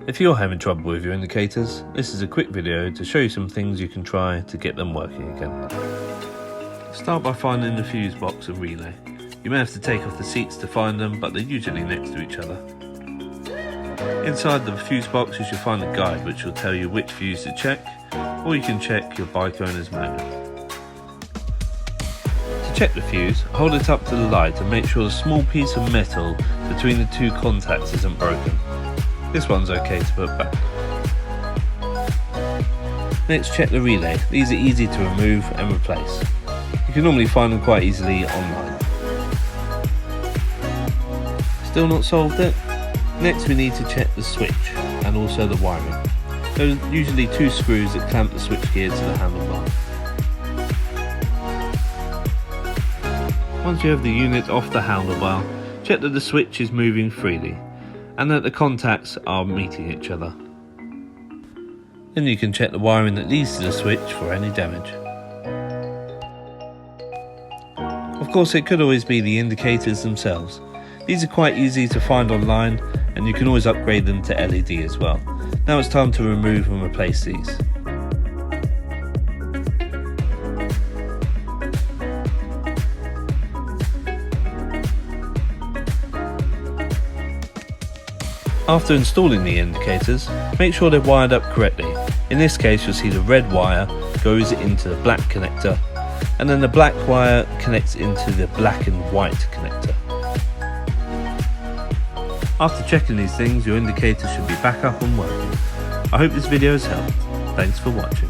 If you're having trouble with your indicators, this is a quick video to show you some things you can try to get them working again. Start by finding the fuse box and relay. You may have to take off the seats to find them, but they're usually next to each other. Inside the fuse box you should find a guide which will tell you which fuse to check, or you can check your bike owner's manual. To check the fuse, hold it up to the light and make sure the small piece of metal between the two contacts isn't broken. This one's okay to put back. Next, check the relay. These are easy to remove and replace. You can normally find them quite easily online. Still not solved it? Next we need to check the switch and also the wiring. There are usually two screws that clamp the switch gear to the handlebar. Once you have the unit off the handlebar, check that the switch is moving freely and that the contacts are meeting each other. Then you can check the wiring that leads to the switch for any damage. Of course, it could always be the indicators themselves. These are quite easy to find online and you can always upgrade them to LED as well. Now it's time to remove and replace these. After installing the indicators, make sure they're wired up correctly. In this case you'll see the red wire goes into the black connector and then the black wire connects into the black and white connector. After checking these things, your indicator should be back up and working. I hope this video has helped. Thanks for watching.